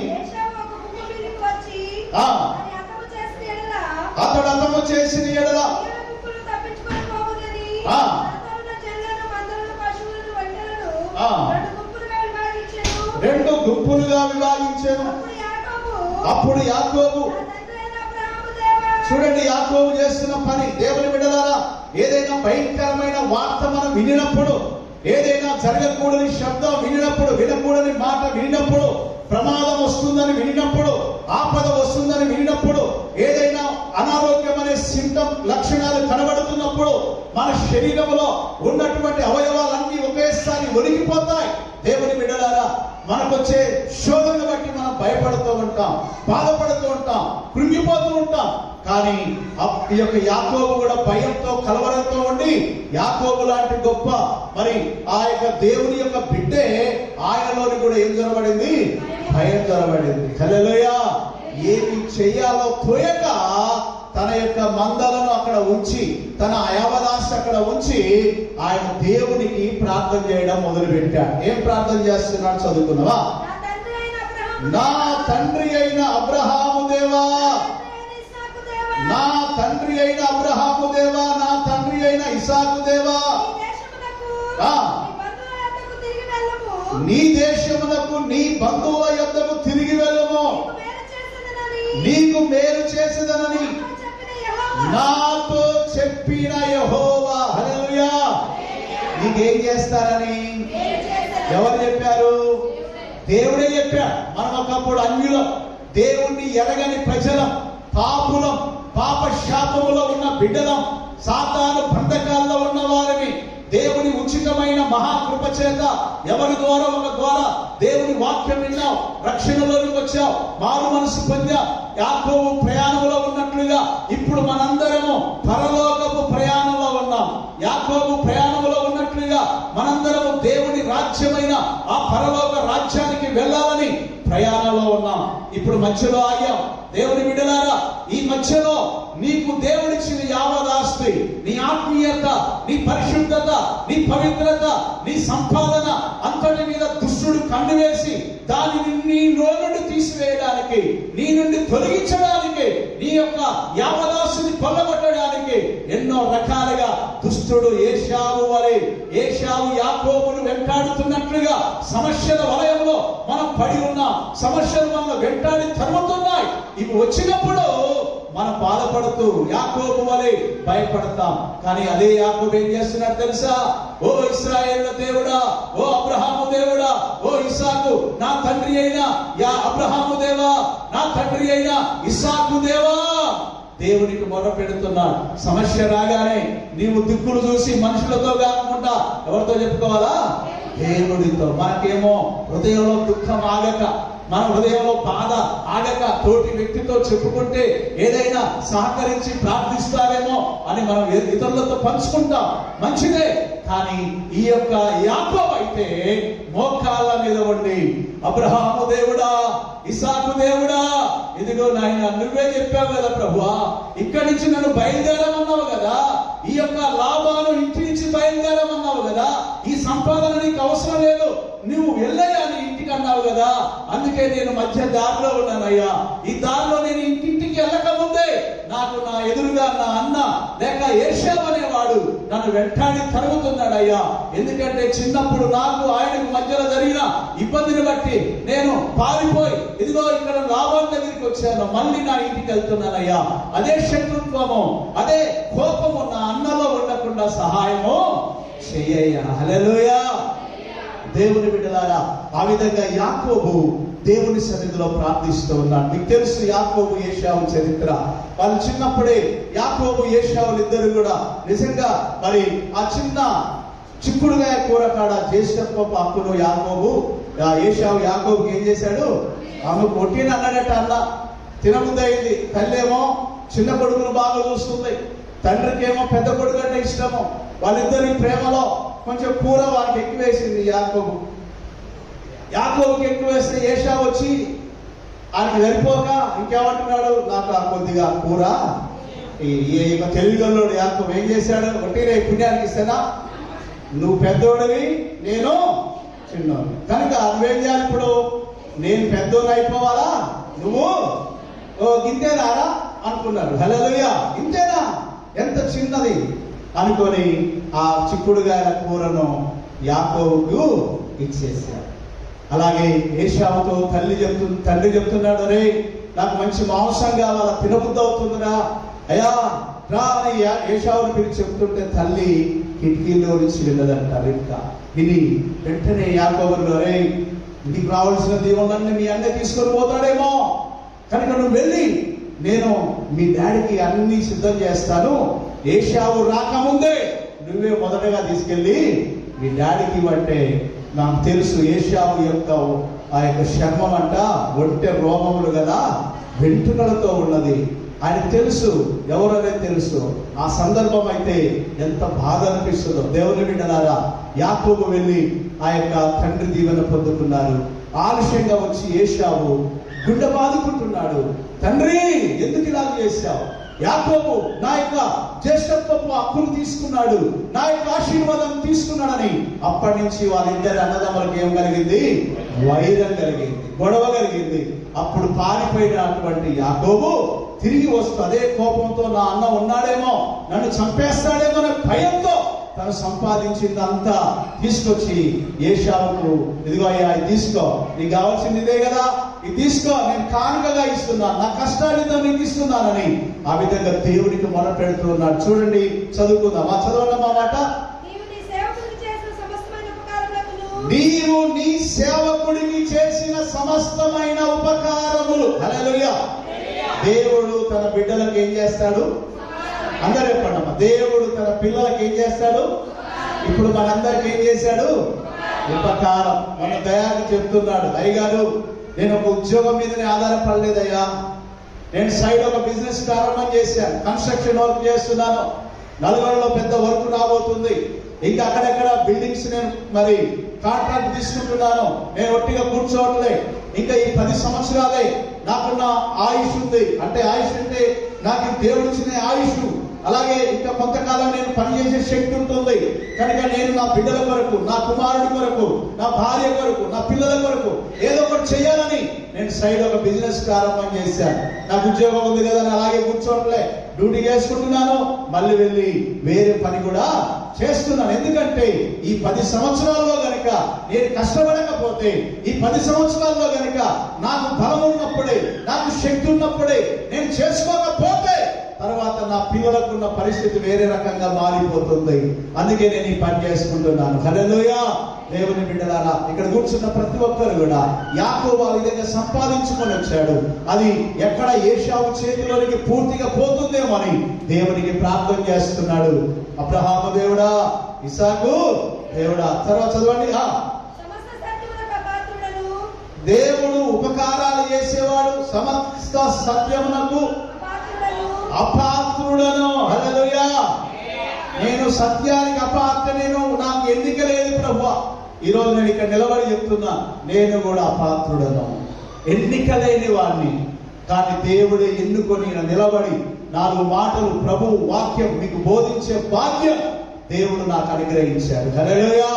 అతడు అతము చేసిన ఎడల రెండు గుంపులుగా విభాగించాను. అప్పుడు యాకోబు, చూడండి యాకోబు చేస్తున్న పని. దేవుని బిడ్డలారా, ఏదైనా భయంకరమైన వార్త మనం వినినప్పుడు, ఏదైనా జరగకూడని శబ్దం వినినప్పుడు, వినకూడని మాట వినినప్పుడు, ప్రమాదం వస్తుందని వినినప్పుడు, ఆపద వస్తుందని వినినప్పుడు, ఏదైనా అనారోగ్యం అనే సింటమ్ లక్షణాలు కనబడుతున్నప్పుడు, మన శరీరంలో ఉన్నటువంటి అవయవాలన్నీ ఒకేసారి ఒలిగిపోతాయి. దేవుని బిడ్డలారా, మనకొచ్చే శోధనను బట్టి మనం భయపడుతూ ఉంటాం, బాధపడుతూ ఉంటాం, కృంగిపోతూ ఉంటాం. కానీ ఈ యొక్క యాకోబు కూడా భయంతో, కలవరంతో ఉండి, యాకోబు లాంటి గొప్ప మరి ఆ యొక్క దేవుని యొక్క బిడ్డే, ఆయనలోని కూడా ఏం జరగబడింది? భయం జరగబడింది. హల్లెలూయా. ఏమి చెయ్యాలో తోయక తన యొక్క మందలను అక్కడ ఉంచి, తన యావదాశ అక్కడ ఉంచి, ఆయన దేవునికి ప్రార్థన చేయడం మొదలు పెట్టాడు. ఏం ప్రార్థన చేస్తున్నాడు చదువుకున్నావా? నా తండ్రి అయిన అబ్రహాము దేవా, నా తండ్రి అయిన అబ్రహాము దేవా, నా తండ్రి అయిన ఇసాకు దేవా, నీ దేశమునకు, నీ బంధువుల యొద్దకు తిరిగి వెళ్ళము, నీకు మేలు చేసేదనని నాతో చెప్పిన యెహోవా. హల్లెలూయా. నీకేం చేస్తారని ఎవరు చెప్పారు? దేవుడే చెప్పాడు. మనం ఒకప్పుడు అన్యులం, దేవుణ్ణి ఎరగని ప్రజలం, పాపులం, పాప శాపములో ఉన్న బిడ్డలం, సాతాను బంధకాల్లో ఉన్న వారిని దేవుని ఉచితమైన మహాకృప చేత ఎవరి ద్వారా ఒక ద్వారా దేవుని వాక్యం విన్నావు, రక్షణలోనికి వచ్చావు, మారు మనసు పొందావు. యాకోబు ప్రయాణంలో ఉన్నట్లుగా ఇప్పుడు మనందరము పరలోకపు ప్రయాణంలో ఉన్నాం. యాకోబు ప్రయాణంలో ఉన్నట్లుగా మనందరము దేవుని రాజ్యమైన ఆ పరలోక రాజ్యానికి వెళ్ళాలని ప్రయాణంలో ఉన్నాం. ఇప్పుడు మధ్యలో ఆగాం. దేవుని బిడ్డలారా, ఈ మధ్యలో నీకు దేవుడిచ్చిన యావదాస్తి, నీ ఆత్మీయత, నీ పరిశుద్ధత, నీ పవిత్రత, నీ సంపాదన అంతటి మీద దుష్టుడు కన్ను వేసి దానిని నీ నుండి తీసివేయడానికి, నీ నుండి తొలగించడానికి, నీ యొక్క యావదాస్తిని కొల్లగొట్టడానికి ఎన్నో రకాలుగా దుష్టుడు ఏశావు వలె, ఏశావు యాకోబును వెంటాడుతున్నట్లుగా సమస్యల వలయంలో మనం పడి ఉన్నాం. సమస్యలు మనం వెంటాడి తరుముతున్నాయి. ఇవి వచ్చినప్పుడు మనం బాధపడుతూ యాకోబు వలె భయపడతాం. కానీ అదే యాకోబు ఏం చేస్తున్నాడు తెలుసా? ఓ ఇశ్రాయేలు దేవుడా, ఓ అబ్రహాము దేవుడా, ఓ ఇస్సాకు నా తండ్రి అయిన అబ్రహాము దేవా, నా తండ్రి అయిన ఇస్సాకు దేవా, దేవునికి మొర పెడుతున్నాడు. సమస్య రాగానే నీవు దిక్కులు చూసి మనుషులతో కాకుండా ఎవరితో చెప్పుకోవాలా? దేవుడితో. మనకేమో హృదయంలో దుఃఖం ఆగక, మన హృదయంలో బాధ ఆగక తోటి వ్యక్తితో చెప్పుకుంటే ఏదైనా సహకరించి ప్రార్థిస్తారేమో అని మనం ఇతరులతో పంచుకుంటాం, మంచిదే. కానీ ఈ యొక్క యాకోబు అయితే మోకాళ్ళ మీద ఉండి, అబ్రహాము దేవుడా, ఇస్సాకు దేవుడా, ఇదిగో నాయన నువ్వే చెప్పావు కదా ప్రభువా, ఇక్కడి నుంచి నన్ను బయలుదేరమన్నావు కదా, ఈ యొక్క లాభాలు ఇంటి నుంచి బయలుదేరమన్నావు కదా, ఈ సంపాదన నీకు అవసరం లేదు, నువ్వు వెళ్ళయ్యా నీ ఇంటికి అన్నావు కదా, అందుకే నేను మధ్య దారిలో ఉన్నానయ్యా. ఈ దారిలో నేను ఇంటింటికి వెళ్ళక ముందే నాకు నా ఎదురుగా నా అన్న లేక ఏశావు అనేవాడు నన్ను వెంటాడి తరుగుతున్నాడయ్యా. ఎందుకంటే చిన్నప్పుడు నాకు ఆయనకు మధ్యలో జరిగిన ఇబ్బందిని బట్టి నేను పారిపోయి ఇదిగో ఇక్కడ లాభం దగ్గరికి వచ్చాను, మళ్ళీ నా ఇంటికి వెళ్తున్నానయ్యా. అదే శత్రుత్వము, అదే కోపము నా అన్నలో ఉండకుండా సహాయము చెయ్యయ్యా. హల్లెలూయా. దేవుని బిడ్డలారా, ఆ విధంగా యాకోబు దేవుని సన్నిధిలో ప్రార్థిస్తూ ఉన్నాడు. మీకు తెలుసు యాకోబు ఏశావు చరిత్ర. వాళ్ళు చిన్నప్పుడే యాకోబు ఏశావులు ఇద్దరు కూడా నిజంగా మరి ఆ చిన్న చిక్కుడుగా కూర కాడ జ్యేష్ఠత్వపు హక్కును ఏశావు యాకోబుకి ఏం చేశాడు? ఆమె కొట్టిన అన్నాడట. అన్న తినముందయింది. తల్లేమో చిన్న కొడుకును బాగా చూస్తుంది, తండ్రికి ఏమో పెద్ద కొడుకు అంటే ఇష్టము. వాళ్ళిద్దరి ప్రేమలో కొంచెం కూర వారికి ఎక్కువేసింది యాకోబుకి ఎక్కువ వేస్తే ఏశావు వచ్చి ఆయనకి సరిపోక ఇంకేమంటున్నాడు? నాకు కొద్దిగా కూర. తెలుగులోడు యాకోబు ఏం చేశాడు? ఒట్టిరే పుణ్యానికి ఇస్తానా? నువ్వు పెద్దోడివి, నేను చిన్నోడు, కనుక నువ్వేం చేయాలి? ఇప్పుడు నేను పెద్దోడు అయిపోవాలా, నువ్వు గింతేనారా అనుకున్నాడు. హల్లెలూయా. ఇంతేనా? ఎంత చిన్నది అనుకొని ఆ చిక్కుడుగాయల కూరను యాకోబుకు ఇచ్చేసాడు. అలాగే ఏశావుతో తండ్రి చెప్తున్నాడు, అరే నాకు మంచి మాంసం కావాలా, తినబుద్ధి అవుతుందిరా అయ్యా రా అని ఏశావుని పిలిచి చెప్తుంటే తల్లి కిటికీలో నుంచి వెళ్ళదంట. రిబ్కా విని వెంటనే యాకోబును, అరే నీకు రావాల్సిన దీవెనలన్నీ మీ అన్న తీసుకొని పోతాడేమో, కనుక నువ్వు వెళ్ళి నేను మీ డాడీకి అన్ని సిద్ధం చేస్తాను, ఏశావు రాకముందే నువ్వే మొదటగా తీసుకెళ్ళి మీ డాడీకి ఇవ్వంటే, నాకు తెలుసు ఏశావు యొక్క ఆ యొక్క చర్మం అంట ఒంటె రోమములు కదా వెంట్రుకలతో ఉన్నది. ఆయనకు తెలుసు ఎవరనేది తెలుసు. ఆ సందర్భం అయితే ఎంత బాధ అనిపిస్తుందో. దేవుని బిడ్డలారా, యాకోబు వెళ్ళి ఆ యొక్క తండ్రి దీవెన పొందుకున్నారు. ఆలస్యంగా వచ్చి ఏశావు గుండె బాదుకుంటున్నాడు. తండ్రి ఎందుకు ఇలా చేశావు? యాకోబు నా యొక్క జ్యేష్ఠత్వపు హక్కును తీసుకున్నాడు, నా యొక్క ఆశీర్వాదం తీసుకున్నాడని. అప్పటి నుంచి వాళ్ళిద్దరి అన్నదమ్ములకు ఏం కలిగింది? వైరం కలిగింది, గొడవ కలిగింది. అప్పుడు పారిపోయినటువంటి యాకోబు తిరిగి వస్తూ అదే కోపంతో నా అన్న ఉన్నాడేమో, నన్ను చంపేస్తాడేమో అనే భయంతో తను సంపాదించిందంతా తీసుకొచ్చి ఏశావుకు, ఇదిగో అయ్యా ఇది తీసుకో, నీకు కావాల్సింది ఇదే కదా, ఇది తీసుకో, నేను కానుకగా ఇస్తున్నాను, నా కష్టాలతో నీకు ఇస్తున్నానని ఆ విధంగా దేవునికి మొరపెడుతూ ఉన్నాడు. చూడండి, చదువుకుందాం. ఆ చదవండి మా మాట. నీవు నీ సేవకుడికి చేసిన సమస్తమైన ఉపకారములు. హల్లెలూయా. దేవుడు తన బిడ్డలకు ఏం చేస్తాడు? అందరూ చెప్పండమ్మా. దేవుడు తన పిల్లలకు ఏం చేస్తాడు? ఇప్పుడు మనందరికి ఏం చేశాడు? ఉపకారం. మన దయాకి చెప్తున్నాడు, అయ్యగారు నేను ఒక ఉద్యోగం మీదనే ఆధారపడలేదయ్యా, నేను సైడ్ ఒక బిజినెస్ ప్రారంభం చేశాను, కన్స్ట్రక్షన్ వర్క్ చేస్తున్నాను, నలుగురిలో పెద్ద వర్క్ రాబోతుంది, ఇంకా అక్కడెక్కడ బిల్డింగ్స్ నేను మరి కాంట్రాక్ట్ తీసుకుంటున్నాను, నేను ఒట్టిగా కూర్చోవట్లే, ఇంకా ఈ 10 సంవత్సరాలే నాకున్న ఆయుష్ ఉంది. అంటే ఆయుష్ అంటే నాకు దేవుడు ఇచ్చిన ఆయుష్, అలాగే ఇంకా కొంతకాలం నేను పనిచేసే శక్తి ఉంటుంది. కనుక నేను నా బిడ్డల కొరకు, నా కుమారుడి కొరకు, నా భార్య కొరకు, నా పిల్లల కొరకు ఏదో ఒకటి చేయాలని నేను సైడ్ ఒక బిజినెస్ ప్రారంభం చేశాను. నాకు ఉద్యోగం ఉంది కదా అని అలాగే కూర్చోట్లే, డ్యూటీ చేసుకుంటున్నాను, మళ్ళీ వెళ్ళి వేరే పని కూడా చేస్తున్నాను. ఎందుకంటే ఈ 10 సంవత్సరాల్లో గనక నేను కష్టపడకపోతే, ఈ 10 సంవత్సరాల్లో గనక నాకు బలం ఉన్నప్పుడే, నాకు శక్తి ఉన్నప్పుడే నేను చేసుకోకపోతే తర్వాత నా పిల్లలకు ఉన్న పరిస్థితి వేరే రకంగా మారిపోతుంది. అందుకే నేను ఈ పని చేసుకుంటున్నాను. హల్లెలూయా. దేవుని బిడ్డలారా, ఇక్కడ కూర్చున్న ప్రతి ఒక్కరు కూడా యాకోబు ఆ విధంగా సంపాదించుకొని వచ్చాడు. అది ఎక్కడ ఏశావు చేతిలోనికి పూర్తిగా పోతుందేమో అని దేవునికి ప్రార్థన చేస్తున్నాడు. అబ్రహాము దేవుడా, ఇసాకు దేవుడా. తర్వాత చదవండి. దేవుడు ఉపకారాలు చేసేవాడు, సమస్త సత్యమునకు అపాత్రుడను. హల్లెలూయా. నేను సత్యానికి అపాత్ర, నేను నాకు ఎన్నిక లేదు ప్రభువా. ఈరోజు నేను ఇక్కడ నిలబడి చెప్తున్నా, నేను కూడా అపాత్రుడను, ఎన్నిక లేని వాడిని. కానీ దేవుడే ఎన్నుకొని నిలబడి 4 మాటలు ప్రభు వాక్యం మీకు బోధించే భాగ్యం దేవుడు నాకు అనుగ్రహించాడు. హల్లెలూయా.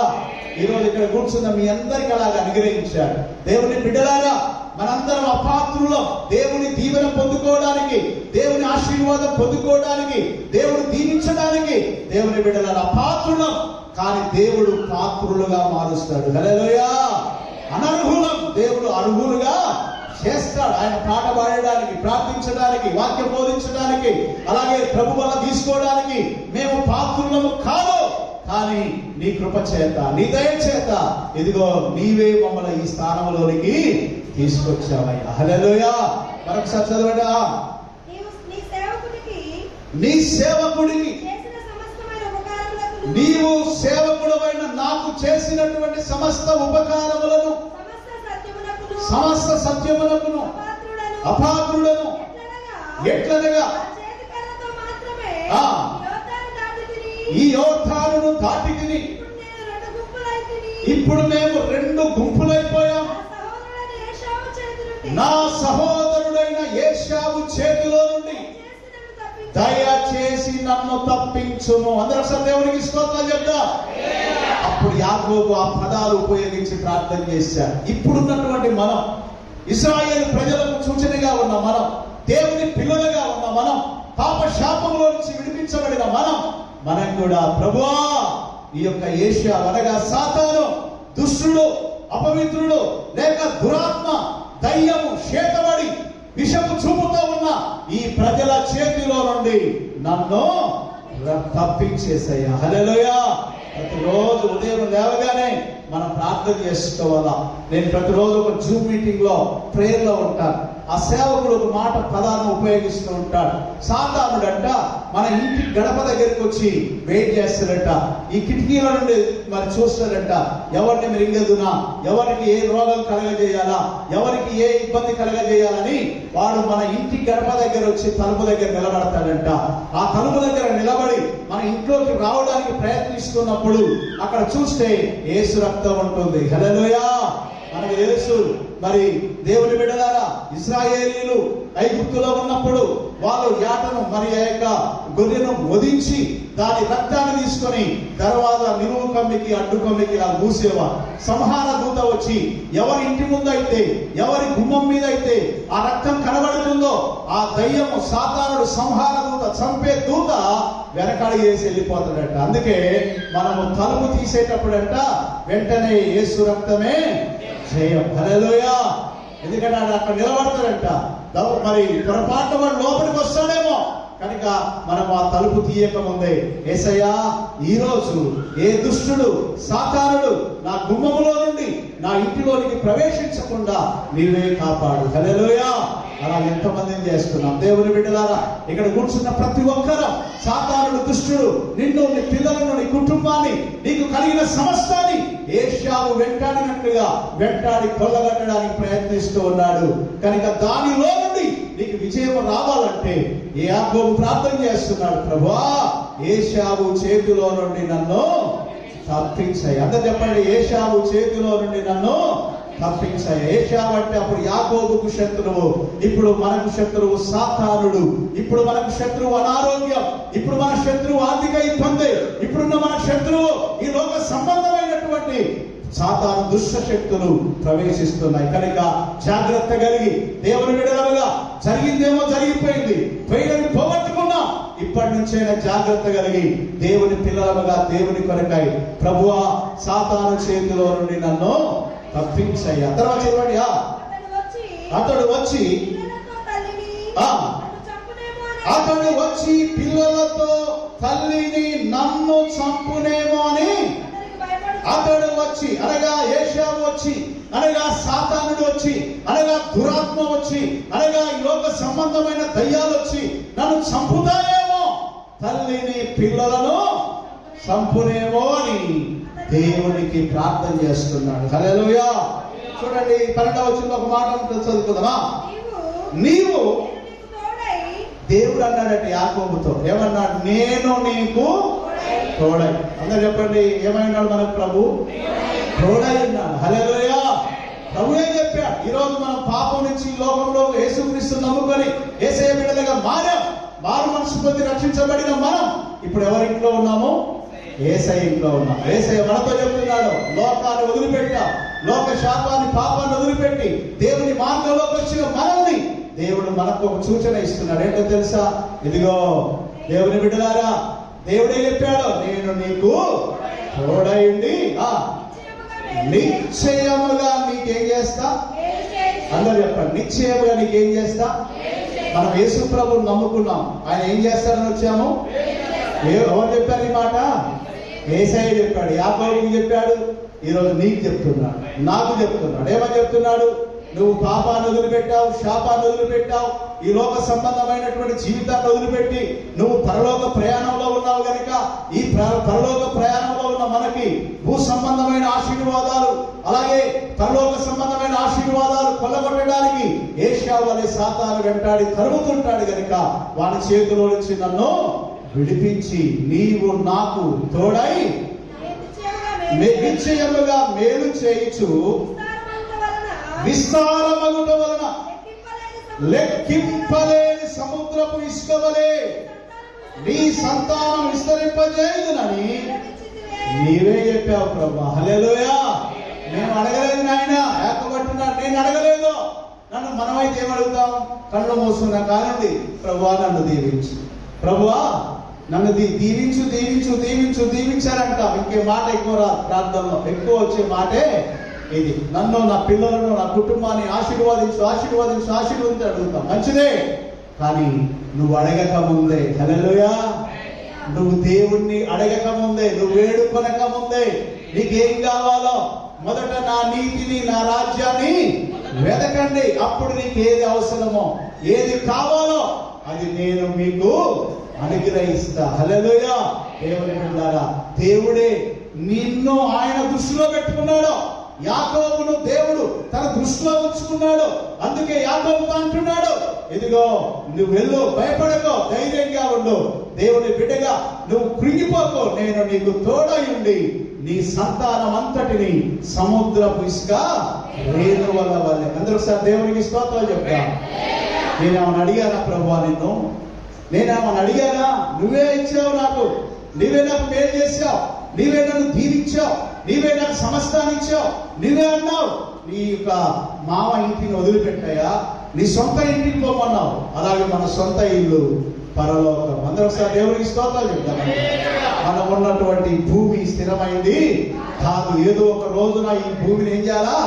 ఈరోజు ఇక్కడ కూర్చున్న మీ అందరికీ అలాగా అనుగ్రహించాడు. దేవుని బిడ్డలారా, మనందరం అపాత్రులం. దేవుని దీవెన పొందుకోవడానికి, దేవుని ఆశీర్వాదం పొందుకోవడానికి, దేవుడు దీవించడానికి దేవుని బిడ్డల అపాత్రులం. కానీ దేవుడు పాత్రులుగా మారుస్తాడు. హల్లెలూయా. అనర్హులం దేవుడు అర్హులుగా చేస్తాడు. ఆయన పాట పాడడానికి, ప్రార్థించడానికి, వాక్యం బోధించడానికి, అలాగే ప్రభు వల్ల తీసుకోవడానికి మేము పాత్రులము కాదు. కానీ నీ కృప చేత, నీ దయ చేత ఇదిగో నీవే మమ్మల్ని ఈ స్థానంలోనికి తీసుకొచ్చావయ్యా. హల్లెలూయా. మరొకసారి చదవండి. నీ సేవకుడికి నీవు సేవకుడవైన నాకు చేసినటువంటి సమస్త ఉపకారములను, సమస్త సత్యమునకును అపాత్రుడను ఎట్లనగా ఈ యోర్దానును దాటి తిని ఇప్పుడు మేము రెండు గుంపులైపోయాం. నా సహోదరుడైన ఏశావు చేతిలో నుండి దయచేసి నన్ను తప్పించుము. అందరూ దేవునికి స్తోత్రం చెప్తాం. అప్పుడు యాకోబు ఆ పదాలు ఉపయోగించి ప్రార్థన చేశారు. ఇప్పుడున్నటువంటి మనం, ఇశ్రాయేలు ప్రజలకు సూచనగా ఉన్న మనం, దేవుని పిల్లలుగా ఉన్న మనం, పాప శాపంలో నుంచి విడిపించబడిన మనం కూడా ప్రభువా ఈ యొక్క ఏషియా అనగా సాతాను, దుష్టుడు, అపవిత్రుడు, లేక దురాత్మ, దయ్యము, చేతబడి, విషపు చూపుతో ఉన్న ఈ ప్రజల చేతిలో నుండి నన్ను తప్పించేసయ్యా. హల్లెలూయా. ప్రతిరోజు ఉదయం లేవగానే మనం ప్రార్థన చేసుకోవాలా. నేను ప్రతిరోజు ఒక జూమ్ మీటింగ్ లో ప్రేయర్ లో ఉంటాను. ఆ సేవకుడు ఒక మాట పదాన్ని ఉపయోగిస్తూ ఉంటాడు. సాతానుడంట మన ఇంటి గడప దగ్గరికి వచ్చి వెయిట్ చేస్తాడట. ఈ కిటికీల నుండి మరి చూస్తాడట, ఎవరిని మృంగదునా, ఎవరికి ఏ రోగం కలగజేయాలా, ఎవరికి ఏ ఇబ్బంది కలగజేయాలని వాడు మన ఇంటి గడప దగ్గర వచ్చి తలుపు దగ్గర నిలబడతాడంట. ఆ తలుపు దగ్గర నిలబడి మన ఇంట్లోకి రావడానికి ప్రయత్నిస్తున్నప్పుడు అక్కడ చూస్తే యేసు రక్తం ఉంటుంది. హల్లెలూయా. మనకు యేసు మరి దేవుని బిడ్డలారా, ఇశ్రాయేలీయులు ఐగుప్తులో ఉన్నప్పుడు వాళ్ళు యాటను మరి ఆ యొక్క గొర్రెను వధించి దాని రక్తాన్ని తీసుకొని తర్వాత నిలువు కమ్మికి అడ్డు కమ్మికి ఆ మూసేవారు. సంహార దూత వచ్చి ఎవరి ఇంటి ముందు అయితే, ఎవరి గుమ్మం మీద అయితే ఆ రక్తం కనబడుతుందో ఆ దయ్యము, సాతానుడు, సంహార దూత, చంపే దూత వెనకాడి వేసి వెళ్ళిపోతాడట. అందుకే మనము తలుపు తీసేటప్పుడంట వెంటనే యేసు రక్తమే జయం. హల్లెలూయా. ఎందుకంటే అక్కడ నిలబడతాడంట. మరి పొరపాటు వాడు లోపలికి వస్తాడేమో కనుక మనం ఆ తలుపు తీయక ముందే యేసయ్యా ఈ రోజు ఏ దుష్టుడు, సాతానుడు నా గుమ్మములో నుండి నా ఇంటిలోనికి ప్రవేశించకుండా నీవే కాపాడు. హల్లెలూయా. అలా ఎంతమందిని చేస్తున్నాం దేవుని బిడ్డలారా. ఇక్కడ కూర్చున్న ప్రతి ఒక్కరూ సాతానుడు, దుష్టుడు నిన్ను, నీ పిల్లలను, నీ కుటుంబాన్ని, నీకు కలిగిన సమస్తాన్ని ఏషావు వెంటాడినట్లుగా వెంటాడి కొల్లగట్టడానికి ప్రయత్నిస్తూ ఉన్నాడు. కనుక దానిలో నుండి నీకు విజయం రావాలంటే యాకోబు ప్రార్థన చేస్తున్నాడు, ప్రభువా ఏషావు చేతిలో నుండి నన్ను తప్పించాయి. అందరూ చెప్పండి, ఏషావు చేతిలో నుండి నన్ను తప్పించాయి. ఏషావు అంటే అప్పుడు యాకోబుకు శత్రువు, ఇప్పుడు మనకు శత్రువు సాతానుడు, ఇప్పుడు మనకు శత్రువు అనారోగ్యం, ఇప్పుడు మన శత్రువు ఆర్థిక ఇబ్బంది, ఇప్పుడున్న మన శత్రువు ఈ లోక సంబంధమైనటువంటి సాతాను దుష్ట శక్తులు ప్రవేశిస్తున్నాయి. కనుక జాగ్రత్త కలిగి దేవుని బిడ్డలుగా జరిగిందేమో జరిగిపోయింది, పోయినది పోగొట్టుకున్నాం. ఇప్పటి నుంచైనా జాగ్రత్త కలిగి దేవుని పిల్లలుగా దేవుని కొరకై ప్రభువా సాతాను చేతిలో నుండి నన్ను తప్పించయ్యా. తర్వాత చెప్పండి, అతడు వచ్చి పిల్లలతో తల్లిని నన్ను చంపునేమో అని అతడు వచ్చి అనగా ఏషావు వచ్చి అనగా సాతానుడు వచ్చి అనగా దురాత్మ వచ్చి అనగా ఈ లోక సంబంధమైన దయ్యాలు వచ్చి నన్ను చంపుతాయేమో, తల్లిని పిల్లలను చంపునేమో అని దేవునికి ప్రార్థన చేస్తున్నాడు. హల్లెలూయా. చూడండి 12వ వచనంలో ఒక మాట చదువుకుందామా. నీవు దేవుడు అన్నాడట యాకోబుతో, ఏమన్నాడు? నేను నీకు తోడై. అందరూ చెప్పండి, ఏమైనాడు మనకు? ప్రభు తోడై ఉన్నాడు. హల్లెలూయా. ప్రభు ఏం చెప్పాడు? ఈరోజు మనం పాపం నుంచి లోకంలో యేసుక్రీస్తు నమ్ముకొని యేసయ్య బిడ్డలుగా మారు మనసు పొంది రక్షించబడిన మనం ఇప్పుడు ఎవరింట్లో ఉన్నాము? యేసయ్య ఇంట్లో ఉన్నాం. యేసయ్య మనతో చెప్తున్నాడు, లోకాన్ని వదిలిపెట్టాం, లోక శాపాన్ని పాపాన్ని వదిలిపెట్టి దేవుని మార్గంలోకి వచ్చిన మనల్ని దేవుడు మనకు ఒక సూచన ఇస్తున్నాడు. ఏంటో తెలుసా? ఇదిగో దేవుని బిడ్డలారా, దేవుడే చెప్పాడు, నేను నీకు తోడైండి నిశ్చయముగా నీకేం చేస్తా. అందరూ చెప్పండి, నిశ్చయముగా నీకేం చేస్తా. మనం యేసు ప్రభువుని నమ్ముకున్నాం, ఆయన ఏం చేస్తాడని వచ్చాము. ఎవరు చెప్పారు ఈ మాట? యేసయ్య చెప్పాడు, యాకోబుకు చెప్పాడు, ఈరోజు నీకు చెప్తున్నాడు, నాకు చెప్తున్నాడు. ఏమని చెప్తున్నాడు? నువ్వు పాపాన్ని వదిలిపెట్టావు, శాపాన్ని వదిలిపెట్టావు, ఈ లోక సంబంధమైనటువంటి జీవితాన్ని వదిలిపెట్టి నువ్వు పరలోక ప్రయాణంలో ఉన్నావు గనుక ఈ పరలోక ప్రయాణంలో ఉన్న మనకి భూ సంబంధమైన ఆశీర్వాదాలు, అలాగే పరలోక సంబంధమైన ఆశీర్వాదాలు కొల్లగొట్టడానికి ఏషావు అనే సాతాను వెంటాడి తరుముతుంటాడు గనుక వాని చేతిలో నుంచి నన్ను విడిపించి నీవు నాకు తోడై నిశ్చయముగా మేలు చేయుచు విస్తారమగుట వలన లెక్కింపలేని సముద్రపు ఇసుక వలె నీ సంతానం విస్తరింపజేయుదునని నీవే చెప్పావు ప్రభా. హల్లెలూయా. నేను అడగలేదు నాయన, ఏకబట్టున్నాడు, నేను అడగలేదు. నన్ను మనమైతే ఏమడుగుతాం? కళ్ళు మూసుకున్న కానండి, ప్రభువా నన్ను దీవించు, ప్రభువా నన్ను దీవించు దీవించు దీవించు దీవించారంటాం. ఇంకే మాట ఎక్కువ రాదు ప్రార్థనలో, ఎక్కువ వచ్చే మాటే ఇది. నన్ను, నా పిల్లలను, నా కుటుంబాన్ని ఆశీర్వాదించు ఆశీర్వాదించు ఆశీర్వదించు అడుగుతాం, మంచిదే. కానీ నువ్వు అడగక ముందే, హల్లెలూయా, నువ్వు దేవుణ్ణి అడగక ముందే, నువ్వు వేడుకొనక ముందే నీకేం కావాలో మొదట నా నీతిని, నా రాజ్యాన్ని వెతకండి. అప్పుడు నీకు ఏది అవసరమో, ఏది కావాలో అది నేను మీకు అనుగ్రహిస్తా. హల్లెలూయా. దేవుని బిడ్డలారా, దేవుడే నిన్ను ఆయన దృష్టిలో పెట్టుకున్నాడు. యాకోబును దేవుడు తన దృష్టిలో ఉంచుకున్నాడు. అందుకే యాకోబుతో అంటున్నాడు, ఇదిగో నువ్వు వెళ్ళు, భయపడకో, ధైర్యంగా ఉండు, దేవుని బిడ్డగా నువ్వు కృంగిపోకో, నేను నీకు తోడై ఉండి నీ సంతానం అంతటిని సముద్రపు ఇసుక రేణువుల వల్లే. అందరూ సార్ దేవునికి స్తోత్రాలు చెప్తా. నేనేమన్నా అడిగానా ప్రభువా నిన్ను? నేనేమన్నా అడిగానా? నువ్వే ఇచ్చావు నాకు, నీవే నాకు మేలు చేశావు, నీవే నన్ను దీవించావు, నీవే నాకు సమస్తాన్ని ఇచ్చావు. నీవే అన్నావు నీ యొక్క మామ ఇంటిని వదిలిపెట్టాయా, నీ సొంత ఇంటికి పోమన్నావు. అలాగే మన సొంత ఇల్లు పరలోకం. అందరూ ఒకసారి దేవునికి స్తోత్రాలు చెప్తామండి. మనం ఉన్నటువంటి భూమి స్థిరమైంది కాదు. ఏదో ఒక రోజున ఈ భూమిని ఏం చేయాలా?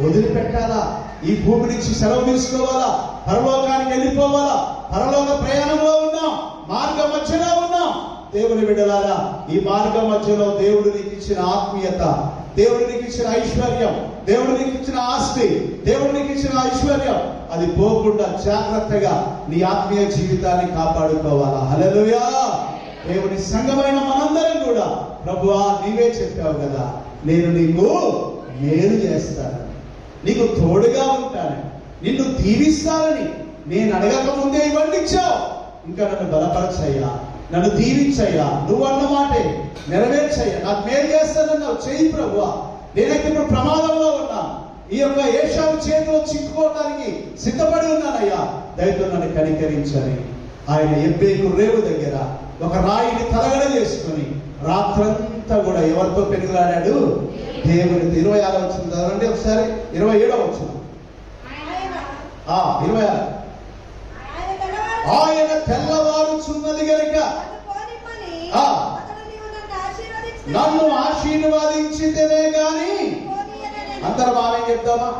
వదిలిపెట్టాలా. ఈ భూమి నుంచి సెలవు తీసుకోవాలా, పరలోకానికి వెళ్ళిపోవాలా. పరలోక ప్రయాణంలో ఉన్నాం, మార్గ మధ్యలో ఉన్నాం. దేవుని బిడ్డలారా, ఈ మార్గ మధ్యలో దేవుడు నీకు ఇచ్చిన ఆత్మీయత, దేవుడు నీకు ఇచ్చిన ఐశ్వర్యం, దేవుడు నీకు ఇచ్చిన ఆస్తి, దేవుడు నీకు ఇచ్చిన ఐశ్వర్యం, అది పోకుండా జాగ్రత్తగా నీ ఆత్మీయ జీవితాన్ని కాపాడుకోవాలా. హల్లెలూయా. దేవుని సంఘమైన మనందరం కూడా, ప్రభువా నీవే చెప్పావు కదా, నేను నీకు మేలు చేస్తాను, నీకు తోడుగా ఉంటాను, నిన్ను దీవిస్తానని నేను అడగక ముందే ఇవన్నీ ఇచ్చావు. ఇంకా నన్ను బలపరచయ్యా, నన్ను దీవించయ్యా, నువ్వు అన్న మాటే నెరవేర్చయ్యా, నాకు మేలు చేస్తానన్నావు, చెయ్యి ప్రభువా. నేనైతే ఇప్పుడు ప్రమాదంలో ఉన్నా, ఈ యొక్క ఏషావు చేతిలో చిక్కుకోవడానికి సిద్ధపడి ఉన్నానయ్యా, దయతో నన్ను కనికరించని ఆయన ఎబ్బేకు రేవు దగ్గర ఒక రాయిని తలగడ చేసుకుని రాత్రంతా కూడా ఎవరితో పెనుగులాడాడు? దేవునితో. 26 వచ్చింది చదవండి ఒకసారి. 27 వచ్చింది. 26 ఆయన తెల్లవారుచున్నది గనుక నన్ను ఆశీర్వాదించితేనే గాని, అందరం ఆమె చెప్తామా?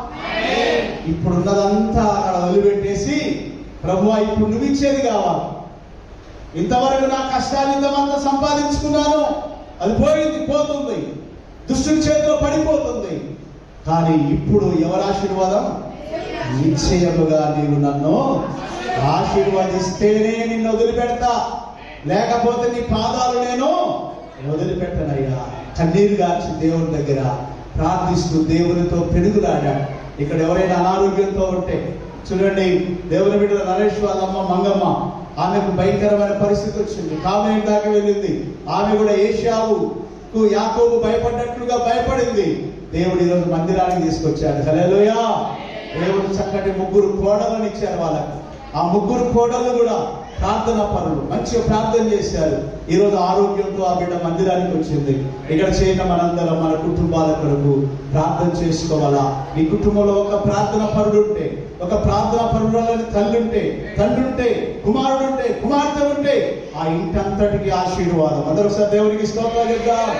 ఇప్పుడున్నదంతా అక్కడ వదిలిపెట్టేసి, ప్రభువా ఇప్పుడు నువ్వు ఇచ్చేది కావాలి. ఇంతవరకు నా కష్టాలింతమంతా సంపాదించుకున్నాను, అది పోయింది, పోతుంది, దుష్టుడి చేతిలో పడిపోతుంది. కానీ ఇప్పుడు ఎవరి ఆశీర్వాదం? నిశ్చయముగా నీవు నన్ను ఆశీర్వదిస్తేనే నిన్ను వదిలిపెడతా, లేకపోతే నీ పాదాలు నేను వదిలిపెట్టనయ్యా. కన్నీరు గార్చి దేవుని దగ్గర ప్రార్థిస్తూ దేవునితో పెనుగులాడాడు. ఇక్కడ ఎవరైనా అనారోగ్యంతో ఉంటే చూడండి, దేవుని బిడ్డల నరేష్ వాళ్ళమ్మ మంగమ్మ, ఆమెకు భయంకరమైన పరిస్థితి వచ్చింది, కామేయం దాకా వెళ్ళింది. ఆమె కూడా ఏషావుకు యాకోబు భయపడ్డట్లుగా భయపడింది. దేవుడు ఈరోజు మందిరానికి తీసుకొచ్చాడు. హల్లెలూయా. దేవుడు చక్కటి 3 కోడలను ఇచ్చారు వాళ్ళకు. ఆ 3 కోడళ్ళు కూడా ప్రార్థన పనులు మంచిగా ప్రార్థన చేశారు. ఈరోజు ఆరోగ్యంతో ఆ బిడ్డ మందిరానికి వచ్చింది. ఇక్కడ చేరిన మనందరం మన కుటుంబాల కొరకు ప్రార్థన చేసుకోవాలా. మీ కుటుంబంలో ఒక ప్రార్థన పరుడు ఉంటే, ఒక ప్రార్థన పరుడులని తండ్రి ఉంటే, కుమారుడు ఉంటే, కుమార్తె ఉంటే ఆ ఇంటి అంతటికి ఆశీర్వాదం. అందరూ సార్ దేవునికి స్తోత్రాలు చెప్తాం.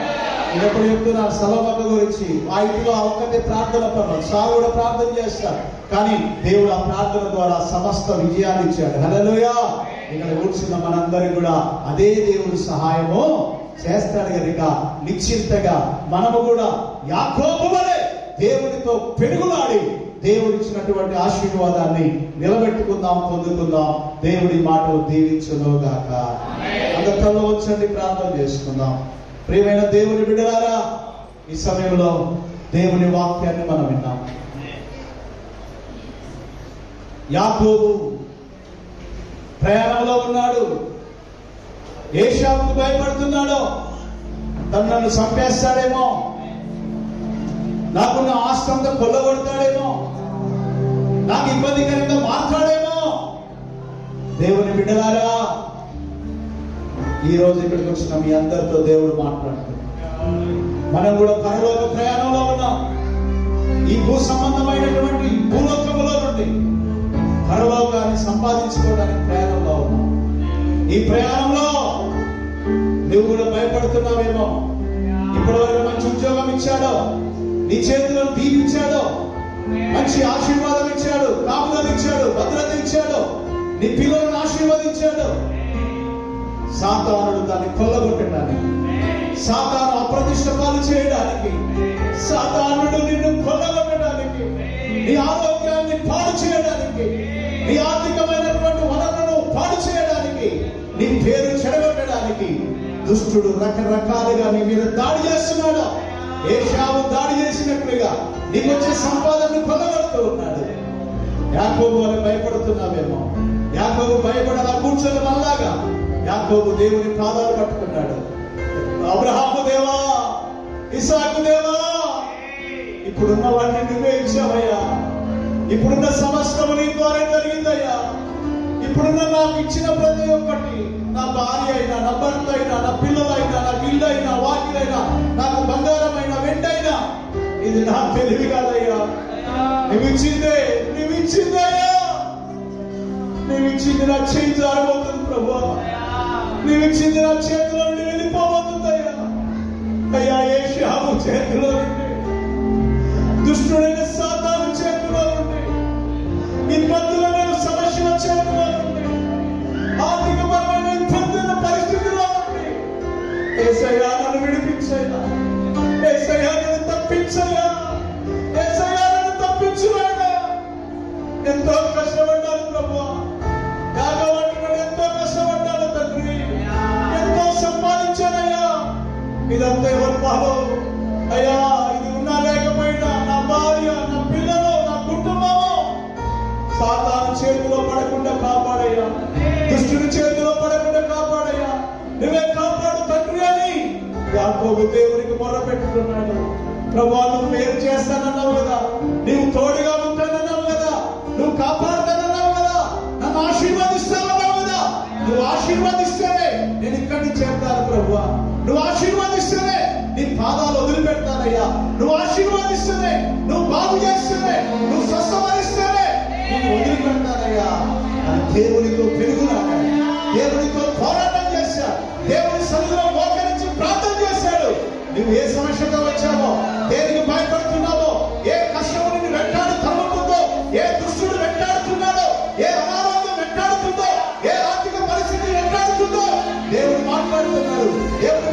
నేను ఎప్పుడు చెప్తున్నాను సలోమక్క గురించి. ఆ ఇంటిలో ఒక్కటే ప్రార్థన పరుడు, సార్ కూడా ప్రార్థన చేస్తారు. కానీ దేవుడు ఆ ప్రార్థన ద్వారా సమస్త విజయాన్ని ఇచ్చాడు. హల్లెలూయా. ఇక్కడ కూర్చున్న మనందరికీ కూడా అదే దేవుడు సహాయము చేస్తాడు కనుక నిశ్చింతగా మనము కూడా యాకోబు వలె దేవునితో పెరుగులాడి దేవుడు ఇచ్చినటువంటి ఆశీర్వాదాన్ని నిలబెట్టుకుందాం, పొందుకుందాం. దేవుడి మాటలు దీవించునుగాక. అందరిలో వచ్చండి, ప్రార్థన చేసుకుందాం. ప్రియమైన దేవుని బిడ్డలారా, ఈ సమయంలో దేవుని వాక్యాన్ని మనం విన్నాం. యాకోబు ప్రయాణంలో ఉన్నాడు. ఏశావుకు భయపడుతున్నాడు. నన్ను చంపేస్తాడేమో, నాకున్న ఆస్తి అంతా కొల్లగొడతాడేమో, నాకు ఇబ్బందికరంగా మాట్లాడేమో. దేవుని బిడ్డలారా, ఈ రోజు ఇక్కడికి వచ్చిన మీ అందరితో దేవుడు మాట్లాడుతున్నాడు. మనం కూడా పరలోక ప్రయాణంలో ఉన్నాం. ఈ భూ సంబంధమైనటువంటి భూలోకములో నుండి పరలోకాన్ని సంపాదించుకోవడానికి ప్రయాణంలో ఉన్నాం. ఈ ప్రయాణంలో నువ్వు కూడా భయపడుతున్నావేమో. ఇప్పటి వరకు మంచి ఉద్యోగం ఇచ్చాడో, నీ చేతులను దీవించాడో, మంచి ఆశీర్వాదం ఇచ్చాడు, కాపుదలు ఇచ్చాడు, భద్రత ఇచ్చాడు, నీ పిల్లలను ఆశీర్వదించాడు. సాతానుడు దాన్ని కొల్లగొట్టడానికి, సాతాను అప్రతిష్ట పాలు చేయడానికి, సాతానుడు నిన్ను కొల్లగొట్టడానికి, నీ ఆరోగ్యాన్ని పాడు చేయడానికి, నీ ఆర్థికమైనటువంటి వనరులను పాడు చేయడానికి, నీ పేరు చెడగొట్టడానికి దుష్టుడు రకరకాలుగా నీ మీద దాడి చేస్తున్నాడు. ఏశావు దాడి చేసినట్లుగా నీకు వచ్చే సంపాదనను కొల్లగొడుతూ ఉన్నాడు. యాకోబు అని భయపడుతున్నావేమో. యాకోబు భయపడలా కూర్చొని మళ్ళాగా యాకోబు దేవుని పాదాలు పట్టుకున్నాడు. అబ్రహాము దేవా, ఇసాకు దేవా, ఇప్పుడున్న వాడిని నువ్వే ఇచ్చావయ్యా. ఇప్పుడున్న సమస్తము నీ ద్వారా జరిగిందయ్యా. ఇప్పుడున్న నాకు ఇచ్చిన ప్రతి ఒక్కటి, నా భార్య అయినా, నా భర్త అయినా, నా పిల్లలైనా, నా ఇల్లు అయినా, వాకిలైనా, నాకు బంగారమైన వెంటైనా, ఇది నా తెలివి కాదయ్యా. నువ్విచ్చిందే, నువ్విచ్చిందయ్యా. నువ్విచ్చింది నా చేయి జారబోతుంది ప్రభు. నువ్విచ్చింది నా చేతిలో నుండి వెళ్ళిపోబోతుందయ్యా. అయ్యా, ఏశావు చేతిలో నుండి, దుష్టుడైన సాతాను చేతిలో నుండి, ఇబ్బందులైన సమస్యల చేతిలో నుండి, ఆర్థికపరమైన ఇబ్బందుల పరిస్థితిలో నుండి యేసయ్యా నన్ను విడిపించయ్యా. యేసయ్యా నన్ను తప్పించయ్యా. యేసయ్యా నన్ను తప్పించువయ్యా. ఎంతో కష్టపడ్డాను ప్రభువా. యాగవంటున్నాడు, ఎంతో కష్టపడ్డాను తండ్రి. ఎంతో సంపాదించానయ్యా. ఇదంతా ఎవరి పాలో అయ్యా? ఇది ఉన్నా లేకపోయినా నా భార్య, నా పిల్లలు, నా కుటుంబము సాతాను చేతిలో పడకుండా కాపాడయ్యా. దుష్టుని చేతిలో పడకుండా కాపాడయ్యా. నువ్వే కాపాడు తండ్రి అని యాకోబు దేవునికి మొర్ర పెట్టుకున్నాడు. ప్రభువా, నువ్వు మేలు చేస్తానన్నావు కదా, నీవు తోడుగా ఉంటానన్నావు కదా, నువ్వు కాపాడుతానన్నావు కదా, నన్ను ఆశీర్వదిస్తానన్నావు కదా. నువ్వు ఆశీర్వదిస్తేనే నేను ఇక్కడి నుంచి చేస్తాను ప్రభువా. నువ్వు ఆశీర్వదిస్తేనే నీ పాదాలు వదిలిపెడతానయ్యా. నువ్వు ఆశీర్వదిస్తేనే, నువ్వు బాగు చేస్తేనే, నువ్వు స్వస్థపరిస్తేనే నేను వదిలిపెడతానయ్యా అని దేవునితో పెరుగులాగా, దేవునితో పోరాటం చేశాడు. దేవుని సన్నిధిలో మోకరించి ప్రార్థన చేశాడు. నువ్వు ఏ సమస్యతో వచ్చావో, దేనికి భయపడుతున్నావో, ఏ కష్టము నిన్ను వెంటాడు తరుముతుందో, ఏ దుష్టుడు వెంటాడుతున్నాడో, ఏ అనారోగ్యం వెంటాడుతుందో, ఏ ఆర్థిక పరిస్థితి వెంటాడుతుందో దేవుడు మాట్లాడుతున్నాడు. దేవుడు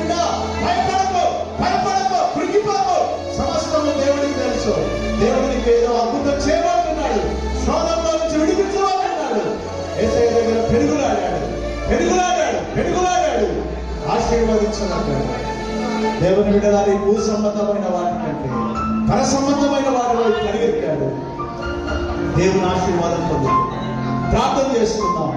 భయపడకు, భయపడకు, కృంగిపోకు, సమస్తము దేవుడికి తెలుసు. దేవుడికి ఏదో అద్భుతం చేయబోతున్నాడు, శోధంలో నుంచి విడిపించబోతున్నాడు. యేసయ్య దగ్గర పెరుగులాడాడు, పెరుగులాడాడు, పెరుగులాడాడు, ఆశీర్వదించబడ్డాడు. దేవుని బిడ్డలారా, భూ సంబంధమైన వాటి కంటే పర సంబంధమైన వాటి వైపు పరిగెత్తాడు. దేవుని ఆశీర్వాదం పొంది ప్రార్థన చేసుకుందాం.